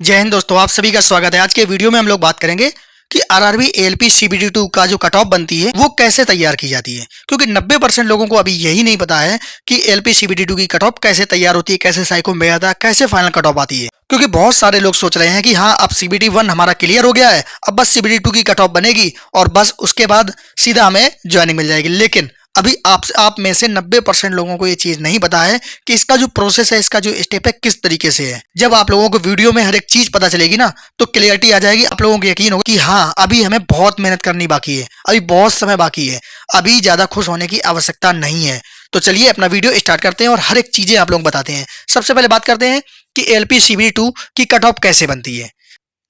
जय हिंद दोस्तों, आप सभी का स्वागत है। आज के वीडियो में हम लोग बात करेंगे कि आरआरबी एएलपी सीबीडी 2 का जो कट ऑफ बनती है वो कैसे तैयार की जाती है, क्योंकि 90% लोगों को अभी यही नहीं पता है कि एएलपी सीबीडी 2 की कट ऑफ कैसे तैयार होती है, कैसे साइको में आता है, कैसे फाइनल कट ऑफ आती है। क्योंकि बहुत सारे लोग सोच रहे हैं कि हाँ, अब सीबीडी 1 हमारा क्लियर हो गया है, अब बस सीबीडी 2 की कट ऑफ बनेगी और बस उसके बाद सीधा हमें ज्वाइनिंग मिल जाएगी। लेकिन अभी आप में से 90% लोगों को ये चीज नहीं पता है कि इसका जो प्रोसेस है, इसका जो स्टेप है, किस तरीके से है। जब आप लोगों को वीडियो में हर एक चीज पता चलेगी ना, तो क्लियरिटी आ जाएगी। आप लोगों को यकीन होगा कि हाँ, अभी हमें बहुत मेहनत करनी बाकी है, अभी बहुत समय बाकी है, अभी ज्यादा खुश होने की आवश्यकता नहीं है। तो चलिए अपना वीडियो स्टार्ट करते हैं और हर एक चीजें आप लोग बताते हैं। सबसे पहले बात करते हैं कि एएलपी सीबीडी 2 की कट ऑफ कैसे बनती है।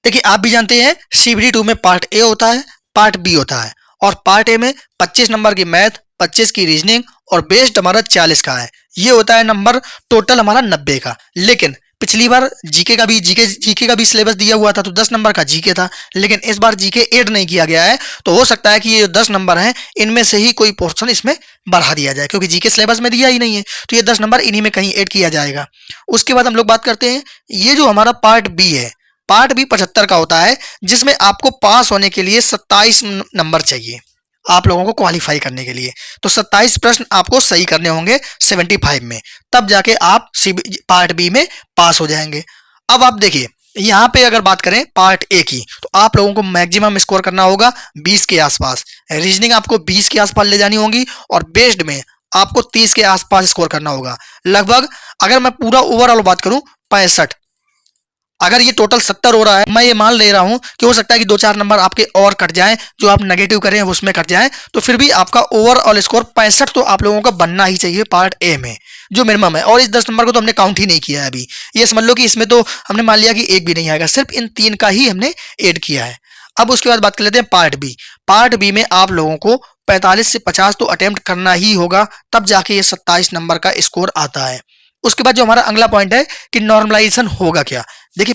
देखिए, आप भी जानते हैं सीबीडी 2 में पार्ट ए होता है, पार्ट बी होता है। और पार्ट ए में 25 नंबर की मैथ, 25 की रीजनिंग और बेस्ड हमारा 40 का है। ये होता है नंबर टोटल हमारा 90 का। लेकिन पिछली बार जीके का भी सिलेबस दिया हुआ था, तो 10 नंबर का जीके था। लेकिन इस बार जीके ऐड नहीं किया गया है, तो हो सकता है कि ये जो 10 नंबर हैं, इनमें से ही कोई पोर्शन इसमें बढ़ा दिया जाए, क्योंकि जीके सिलेबस में दिया ही नहीं है, तो ये 10 नंबर इन्हीं में कहीं ऐड किया जाएगा। उसके बाद हम लोग बात करते हैं, ये जो हमारा पार्ट बी है, पार्ट बी 75 का होता है, जिसमें आपको पास होने के लिए 27 नंबर चाहिए आप लोगों को क्वालिफाई करने के लिए। तो 27 प्रश्न आपको सही करने होंगे 75 में, तब जाके आप पार्ट बी में पास हो जाएंगे। अब आप देखिए, यहाँ पे अगर बात करें पार्ट ए की, तो आप लोगों को मैक्सिमम स्कोर करना होगा 20 के आसपास। रीजनिंग आपको 20 के आसपास ले जानी होगी और बेस्ड में आपको 30 के आसपास स्कोर करना होगा। लगभग अगर मैं पूरा ओवरऑल बात करूं, 65। अगर ये टोटल 70 हो रहा है, मैं ये मान ले रहा हूं कि हो सकता है कि 2-4 नंबर आपके और कट जाएं, जो आप नेगेटिव करें उसमें कट जाएं, तो फिर भी आपका ओवरऑल स्कोर 65 तो आप लोगों का बनना ही चाहिए पार्ट ए में, जो मिनिमम है। और इस 10 नंबर को तो हमने काउंट ही नहीं किया है अभी। ये समझ लो कि इसमें तो हमने मान लिया कि एक भी नहीं आएगा, सिर्फ इन 3 का ही हमने ऐड किया है। अब उसके बाद बात कर लेते हैं पार्ट बी। पार्ट बी में आप लोगों को 45 से 50 तो अटेम्प्ट करना ही होगा, तब जाके ये 27 नंबर का स्कोर आता है। उसके बाद जो हमारा अगला पॉइंट है कि नॉर्मलाइजेशन होगा क्या। देखिए,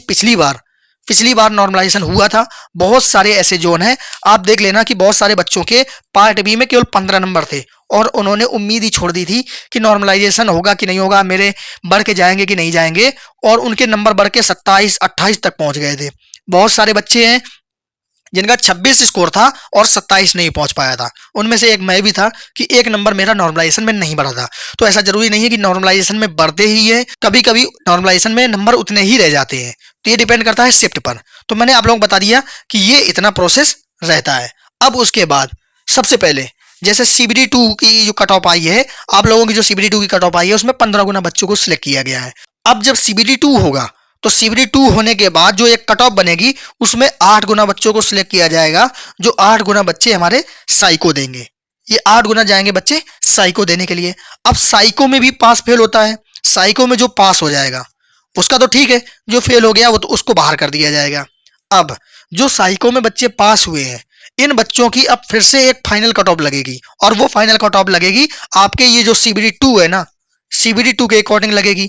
पिछली बार नॉर्मलाइजेशन हुआ था। बहुत सारे ऐसे जोन हैं, आप देख लेना कि बहुत सारे बच्चों के पार्ट बी में केवल 15 नंबर थे और उन्होंने उम्मीद ही छोड़ दी थी कि नॉर्मलाइजेशन होगा कि नहीं होगा, मेरे बढ़ के जाएंगे कि नहीं जाएंगे, और उनके नंबर बढ़ के 27-28 तक पहुंच गए थे। बहुत सारे बच्चे हैं जिनका 26 स्कोर था और 27 नहीं पहुंच पाया था। उनमें से एक मैं भी था कि एक नंबर मेरा नॉर्मलाइजेशन में नहीं बढ़ा था। तो ऐसा जरूरी नहीं है कि नॉर्मलाइजेशन में बढ़ते ही है, कभी कभी नॉर्मलाइजेशन में नंबर उतने ही रह जाते हैं। तो ये डिपेंड करता है शिफ्ट पर। तो मैंने आप लोगों को बता दिया कि ये इतना प्रोसेस रहता है। अब उसके बाद सबसे पहले जैसे सीबीडी 2 की जो कट ऑफ आई है, आप लोगों की जो सीबीडी 2 की कट ऑफ आई है, उसमें 15 गुना बच्चों को सिलेक्ट किया गया है। अब जब सीबीडी 2 होगा, तो सीबीडी 2 होने के बाद जो एक कट ऑफ बनेगी, उसमें 8 गुना बच्चों को सिलेक्ट किया जाएगा, जो 8 गुना बच्चे हमारे साइको देंगे। ये 8 गुना जाएंगे बच्चे साइको देने के लिए। अब साइको में भी पास फेल होता है। साइको में जो पास हो जाएगा उसका तो ठीक है, जो फेल हो गया वो तो उसको बाहर कर दिया जाएगा। अब जो साइको में बच्चे पास हुए हैं, इन बच्चों की अब फिर से एक फाइनल कट ऑफ लगेगी, और वो फाइनल कट ऑफ लगेगी आपके ये जो सीबीडी 2 है ना, सीबीडी 2 के अकॉर्डिंग लगेगी।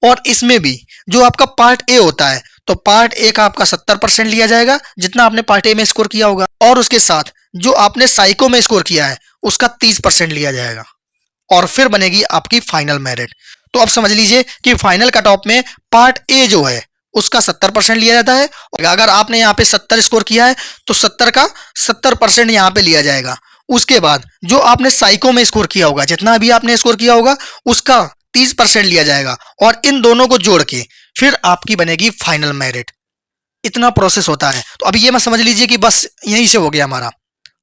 और इसमें भी जो आपका पार्ट ए होता है, तो पार्ट ए का आपका 70% लिया जाएगा, जितना आपने पार्ट ए में स्कोर किया होगा, और उसके साथ जो आपने साइको में स्कोर किया है उसका 30% लिया जाएगा, और फिर बनेगी आपकी फाइनल मेरिट। तो अब समझ लीजिए कि फाइनल कट ऑफ में पार्ट ए जो है उसका 70% लिया जाता है, और अगर आपने यहाँ पे 70 स्कोर किया है तो 70 का 70% यहाँ पे लिया जाएगा। उसके बाद जो आपने साइको में स्कोर किया होगा, जितना भी आपने स्कोर किया होगा, उसका 30% लिया जाएगा, और इन दोनों को जोड़ के फिर आपकी बनेगी फाइनल मेरिट। इतना प्रोसेस होता है। तो अभी ये मत समझ लीजिए कि बस यहीं से हो गया हमारा,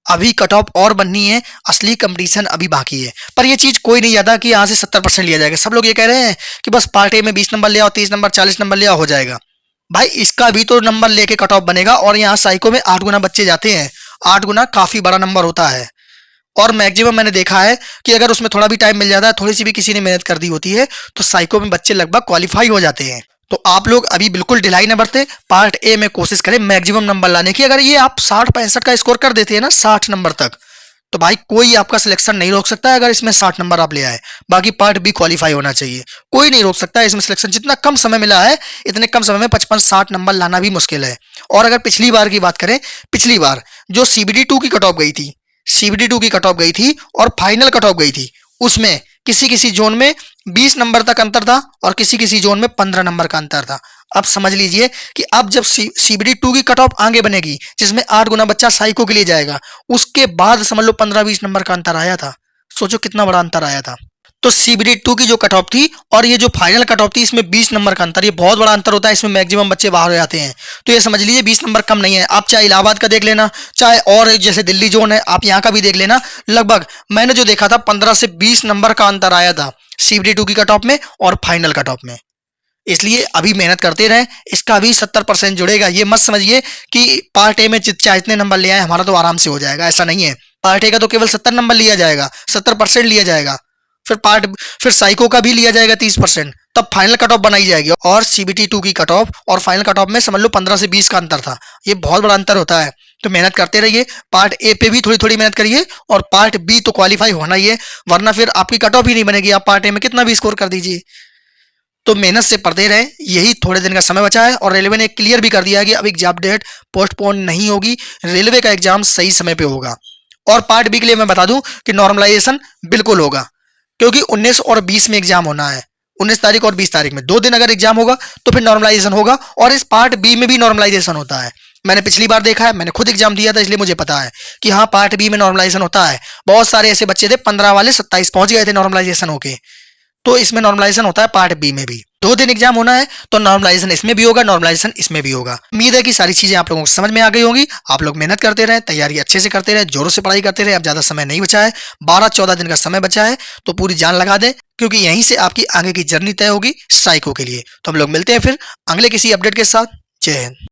अभी कट ऑफ और बननी है, असली कंपटीशन अभी बाकी है। पर ये चीज कोई नहीं जाता कि यहाँ से 70% लिया जाएगा। सब लोग ये कह रहे हैं कि बस पार्ट ए में 20 नंबर ले आओ, 30 नंबर, 40 नंबर ले आओ, हो जाएगा। भाई, इसका भी तो नंबर लेके कट ऑफ बनेगा, और यहाँ साइको में 8 गुना बच्चे जाते हैं। 8 गुना काफी बड़ा नंबर होता है, और मैक्सिमम मैंने देखा है कि अगर उसमें थोड़ा भी टाइम मिल जाता है, थोड़ी सी भी किसी ने मेहनत कर दी होती है, तो साइको में बच्चे लगभग क्वालिफाई हो जाते हैं। तो आप लोग अभी बिल्कुल ढिलाई न बरते, पार्ट ए में कोशिश करें मैक्सिमम नंबर लाने की। अगर ये आप 60-65 का स्कोर कर देते हैं ना, 60 नंबर तक, तो भाई कोई आपका सिलेक्शन नहीं रोक सकता है। अगर इसमें 60 नंबर आप ले आए, बाकी पार्ट बी क्वालिफाई होना चाहिए, कोई नहीं रोक सकता है इसमें सिलेक्शन। जितना कम समय मिला है, इतने कम समय में 55-60 नंबर लाना भी मुश्किल है। और अगर पिछली बार की बात करें, पिछली बार जो सीबीडी 2 की कट ऑफ गई थी, सीबीडी 2 की कट ऑफ गई थी और फाइनल कट ऑफ गई थी, उसमें किसी किसी जोन में 20 नंबर तक अंतर था और किसी किसी जोन में 15 नंबर का अंतर था। अब समझ लीजिए कि अब जब CBD 2 की कट ऑफ आगे बनेगी, जिसमें 8 गुना बच्चा साइको के लिए जाएगा, उसके बाद समझ लो 15-20 नंबर का अंतर आया था। सोचो कितना बड़ा अंतर आया था। तो CBD 2 की जो कट ऑफ थी और ये जो फाइनल कट ऑफ थी, इसमें 20 नंबर का अंतर, ये बहुत बड़ा अंतर होता है। इसमें मैक्सिमम बच्चे बाहर हो जाते हैं। तो ये समझ लीजिए 20 नंबर कम नहीं है। आप चाहे इलाहाबाद का देख लेना, चाहे और जैसे दिल्ली जोन है, आप यहाँ का भी देख लेना, लगभग मैंने जो देखा था 15 से 20 नंबर का अंतर आया था CBD 2 की कट ऑफ में और फाइनल कट ऑफ में। इसलिए अभी मेहनत करते रहें, इसका भी 70% जुड़ेगा। ये मत समझिए कि पार्ट ए में चाहे इतने नंबर ले आए हमारा तो आराम से हो जाएगा, ऐसा नहीं है। पार्ट ए का तो केवल 70 नंबर लिया जाएगा, 70% लिया जाएगा। फिर साइको का भी लिया जाएगा 30%, तब फाइनल कट ऑफ बनाई जाएगी। और CBT 2 की कट ऑफ और फाइनल कट ऑफ में समझ लो 15 से 20 का अंतर था। ये बहुत बड़ा अंतर होता है। तो मेहनत करते रहिए, पार्ट ए पे भी थोड़ी थोड़ी मेहनत करिए और पार्ट बी तो क्वालिफाई होना ही है, वरना फिर आपकी कट ऑफ ही नहीं बनेगी। आप पार्ट ए में कितना भी स्कोर कर दीजिए। तो मेहनत से पढ़ते रहे, यही थोड़े दिन का समय बचा है। और रेलवे ने क्लियर भी कर दिया है कि अब एग्जाम डेट पोस्टपोन नहीं होगी, रेलवे का एग्जाम सही समय पे होगा। और पार्ट बी के लिए मैं बता दूं कि नॉर्मलाइजेशन बिल्कुल होगा, क्योंकि 19 और 20 में एग्जाम होना है। 19 तारीख और 20 तारीख में 2 दिन अगर एग्जाम होगा तो फिर नॉर्मलाइजेशन होगा। और इस पार्ट बी में भी नॉर्मलाइजेशन होता है। मैंने पिछली बार देखा है, मैंने खुद एग्जाम दिया था, इसलिए मुझे पता है कि हाँ पार्ट बी में नॉर्मलाइजेशन होता है। बहुत सारे ऐसे बच्चे थे 15 वाले 27 पहुंच गए थे नॉर्मलाइजेशन होके। तो इसमें नॉर्मलाइजेशन होता है पार्ट बी में भी। 2 दिन एग्जाम होना है तो नॉर्मलाइजेशन इसमें भी होगा, नॉर्मलाइजेशन इसमें भी होगा। उम्मीद है कि सारी चीजें आप लोगों को समझ में आ गई होंगी। आप लोग मेहनत करते रहे, तैयारी अच्छे से करते रहे, जोरों से पढ़ाई करते रहे। अब ज्यादा समय नहीं बचा है, 12-14 दिन का समय बचा है, तो पूरी जान लगा दे, क्योंकि यहीं से आपकी आगे की जर्नी तय होगी साइको के लिए। तो हम लोग मिलते हैं फिर अगले किसी अपडेट के साथ। जय हिंद।